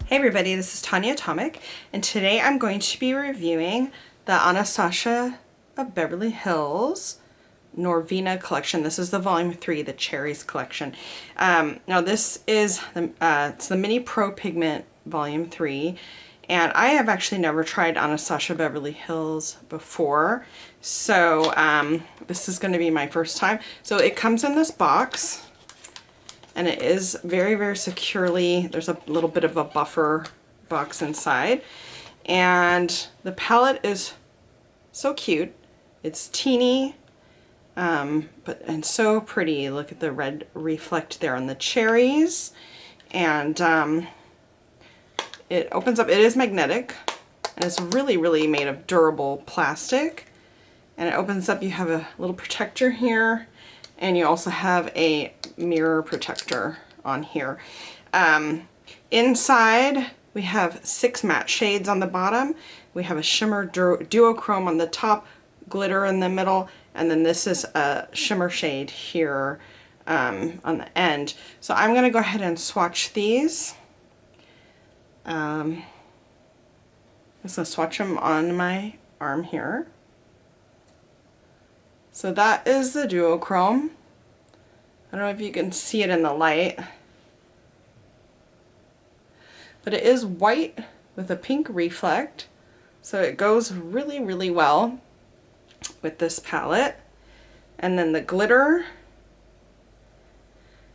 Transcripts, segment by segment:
Hey everybody, this is Tanya Atomic, and today I'm going to be reviewing the Anastasia of Beverly Hills Norvina collection. This is the volume 3, the Cherries collection. Now this is it's the Mini Pro Pigment volume 3, and I have actually never tried Anastasia Beverly Hills before, so this is going to be my first time. So it comes in this box. And it is very, very securely, there's a little bit of a buffer box inside. And the palette is so cute. It's teeny, and so pretty. Look at the red reflect there on the cherries. And it opens up, it is magnetic. And it's really, really made of durable plastic. And it opens up, you have a little protector here. And you also have a mirror protector on here. Inside, we have 6 matte shades on the bottom. We have a shimmer duochrome on the top, glitter in the middle, and then this is a shimmer shade here on the end. So I'm going to go ahead and swatch these. I'm just going to swatch them on my arm here. So that is the duochrome. I don't know if you can see it in the light, but it is white with a pink reflect, so it goes really, really well with this palette. And then the glitter,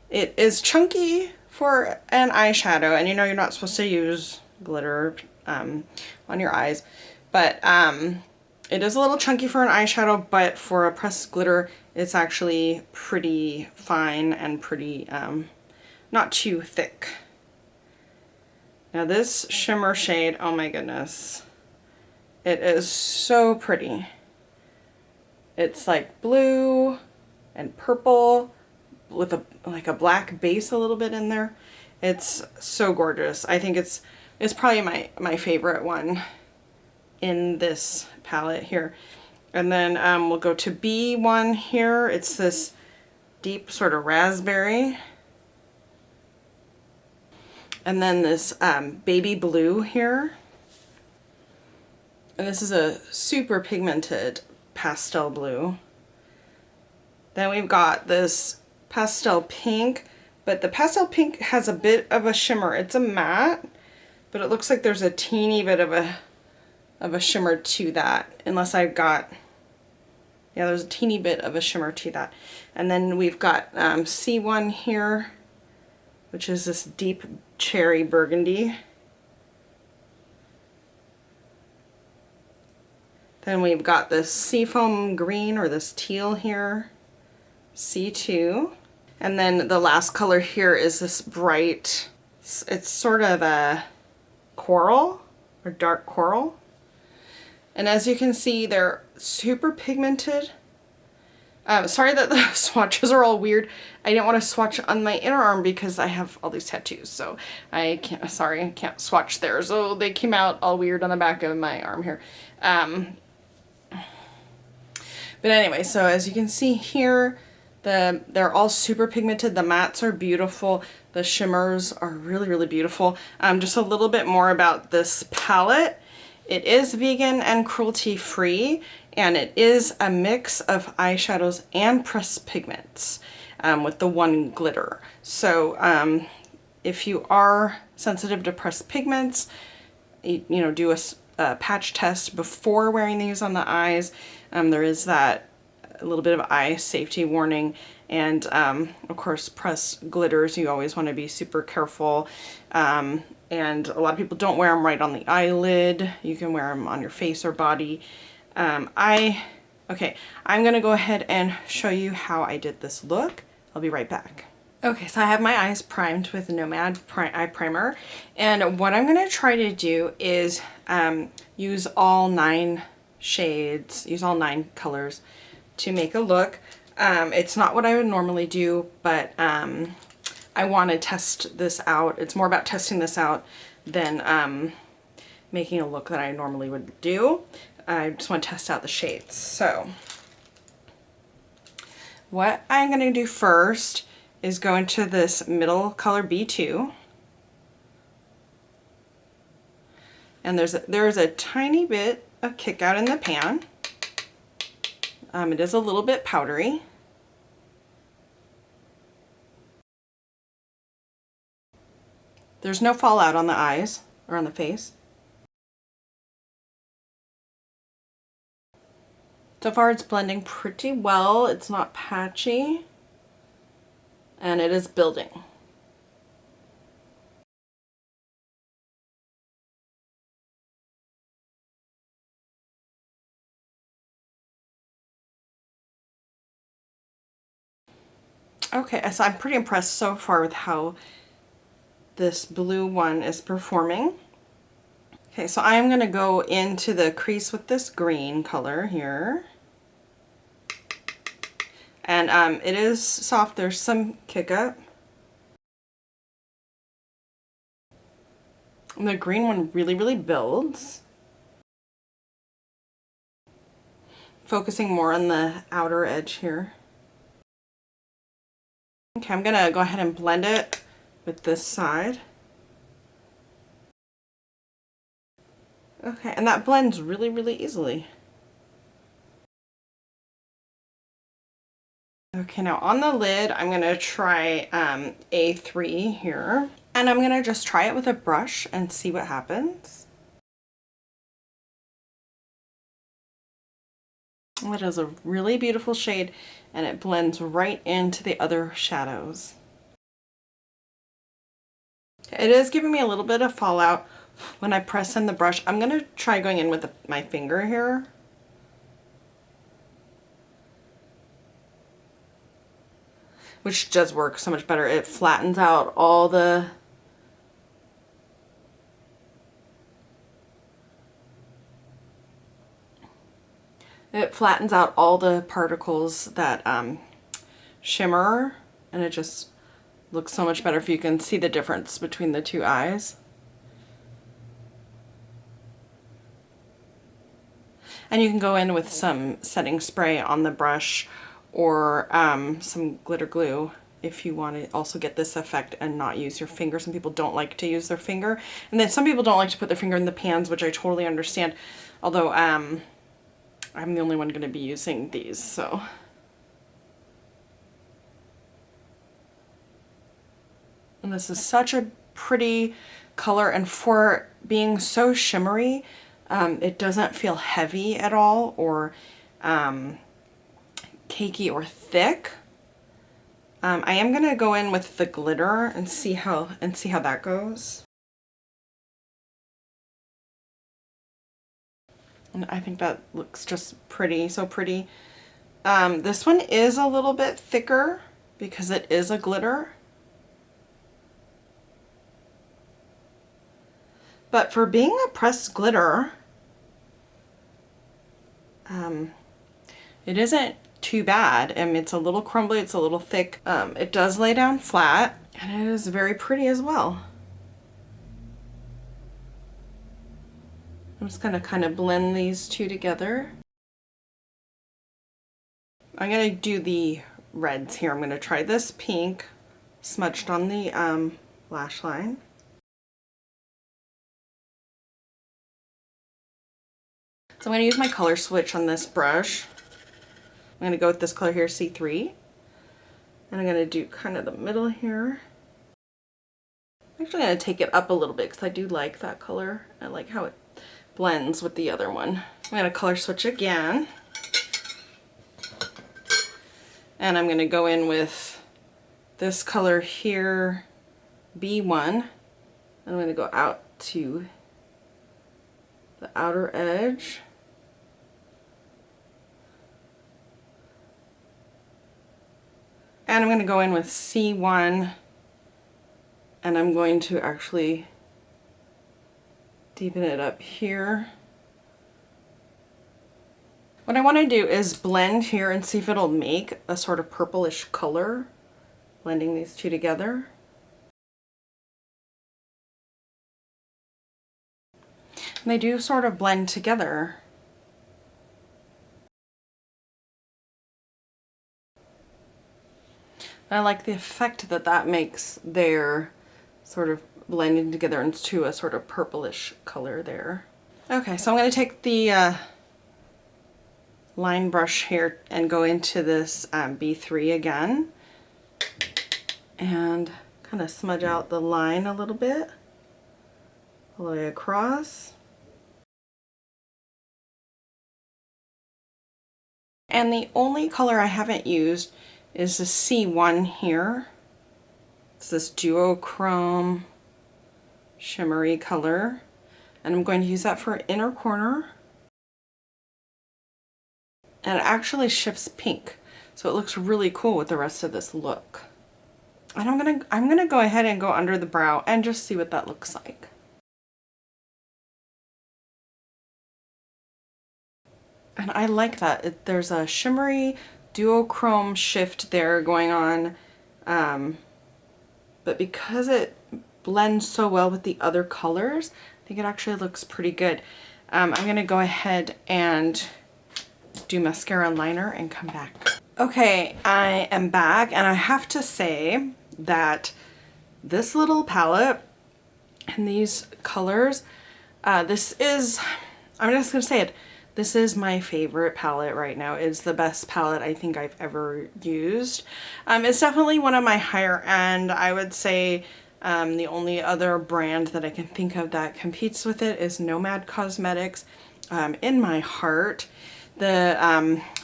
it is chunky for an eyeshadow, and you know you're not supposed to use glitter on your eyes, but it is a little chunky for an eyeshadow, but for a pressed glitter, it's actually pretty fine and pretty, not too thick. Now this shimmer shade, oh my goodness, it is so pretty. It's like blue and purple with like a black base a little bit in there. It's so gorgeous. I think it's probably my favorite one in this palette here. And then we'll go to B1 here. It's this deep sort of raspberry. And then this baby blue here. And this is a super pigmented pastel blue. Then we've got this pastel pink, but the pastel pink has a bit of a shimmer. It's a matte, but it looks like there's a teeny bit of a shimmer to that, unless I've got, yeah, there's a teeny bit of a shimmer to that. And then we've got C1 here, which is this deep cherry burgundy. Then we've got this seafoam green, or this teal here, C2. And then the last color here is this bright, it's sort of a coral, or dark coral. And as you can see, they're super pigmented. Sorry that the swatches are all weird. I didn't want to swatch on my inner arm because I have all these tattoos, so I can't swatch there. So they came out all weird on the back of my arm here. But anyway, so as you can see here, they're all super pigmented. The mattes are beautiful. The shimmers are really, really beautiful. Just a little bit more about this palette. It is vegan and cruelty-free, and it is a mix of eyeshadows and pressed pigments with the one glitter. So if you are sensitive to pressed pigments, you know, do a patch test before wearing these on the eyes. There is that a little bit of eye safety warning, and of course pressed glitters, you always want to be super careful. And a lot of people don't wear them right on the eyelid. You can wear them on your face or body. Okay, I'm gonna go ahead and show you how I did this look. I'll be right back. Okay, so I have my eyes primed with Nomad Eye Primer, and what I'm gonna try to do is use all 9 shades, use all 9 colors to make a look. It's not what I would normally do, but I want to test this out. It's more about testing this out than making a look that I normally would do. I just want to test out the shades. So what I'm going to do first is go into this middle color B2. And there's a tiny bit of kick out in the pan. It is a little bit powdery. There's no fallout on the eyes or on the face. So far it's blending pretty well. It's not patchy. And it is building. Okay, so I'm pretty impressed so far with how this blue one is performing. Okay, so I'm gonna go into the crease with this green color here. And it is soft, there's some kick up. And the green one really, really builds. Focusing more on the outer edge here. Okay, I'm gonna go ahead and blend it with this side. Okay, and that blends really, really easily. Okay, now on the lid, I'm gonna try A3 here. And I'm gonna just try it with a brush and see what happens. It is a really beautiful shade and it blends right into the other shadows. It is giving me a little bit of fallout when I press in the brush. I'm gonna try going in with my finger here. Which does work so much better. It flattens out all the particles that shimmer, and it just looks so much better if you can see the difference between the two eyes. And you can go in with some setting spray on the brush or some glitter glue if you want to also get this effect and not use your finger. Some people don't like to use their finger, and then some people don't like to put their finger in the pans, which I totally understand, although I'm the only one going to be using these, so. And this is such a pretty color, and for being so shimmery, it doesn't feel heavy at all or cakey or thick. I am gonna go in with the glitter and see how that goes. And I think that looks just pretty, so pretty. This one is a little bit thicker because it is a glitter. But for being a pressed glitter, it isn't too bad. It's a little crumbly, it's a little thick. It does lay down flat, and it is very pretty as well. I'm just gonna kind of blend these two together. I'm gonna do the reds here. I'm gonna try this pink smudged on the lash line. So I'm gonna use my color switch on this brush. I'm gonna go with this color here, C3. And I'm gonna do kind of the middle here. I'm actually gonna take it up a little bit because I do like that color. I like how it blends with the other one. I'm gonna color switch again. And I'm gonna go in with this color here, B1. I'm gonna go out to the outer edge. And I'm going to go in with C1, and I'm going to actually deepen it up here. What I want to do is blend here and see if it'll make a sort of purplish color, blending these two together. And they do sort of blend together. I like the effect that that makes there, sort of blending together into a sort of purplish color there. Okay, so I'm going to take the line brush here and go into this B3 again and kind of smudge out the line a little bit all the way across. And the only color I haven't used is the C1 here. It's this duochrome shimmery color, and I'm going to use that for inner corner. And it actually shifts pink, so it looks really cool with the rest of this look. And I'm gonna go ahead and go under the brow and just see what that looks like. And I like that. There's a shimmery duochrome shift there going on, but because it blends so well with the other colors, I think it actually looks pretty good. I'm gonna go ahead and do mascara and liner and come back. Okay, I am back, and I have to say that this little palette and these colors, this is, I'm just gonna say it, this is my favorite palette right now. It's the best palette I think I've ever used. It's definitely one of my higher end. I would say the only other brand that I can think of that competes with it is Nomad Cosmetics. In my heart, the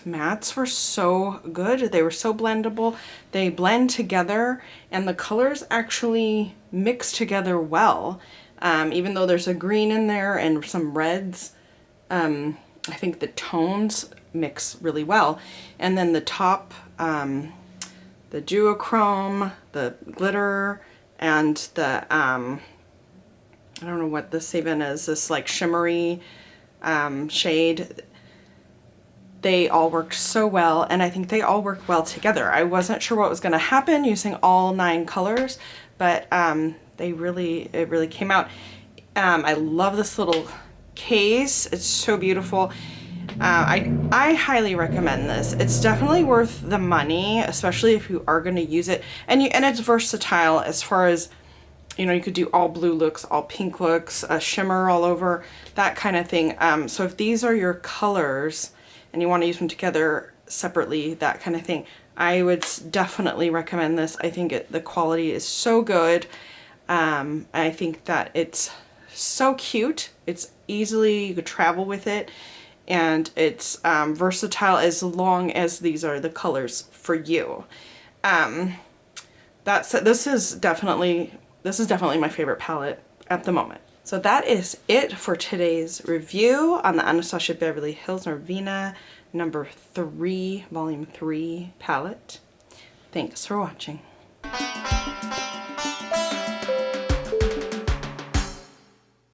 mattes were so good. They were so blendable. They blend together, and the colors actually mix together well. Even though there's a green in there and some reds, I think the tones mix really well. And then the top, the duochrome, the glitter, and the, I don't know what this even is, this like shimmery shade, they all worked so well, and I think they all work well together. I wasn't sure what was going to happen using all 9 colors, but it really came out. I love this little case. It's so beautiful. I highly recommend this. It's definitely worth the money, especially if you are going to use it. And it's versatile as far as, you know, you could do all blue looks, all pink looks, a shimmer all over, that kind of thing. So if these are your colors and you want to use them together separately, that kind of thing, I would definitely recommend this. I think the quality is so good. I think that it's so cute. It's easily, you could travel with it, and it's versatile as long as these are the colors for you. This is definitely my favorite palette at the moment. So that is it for today's review on the Anastasia Beverly Hills Norvina number 3, volume 3 palette. Thanks for watching.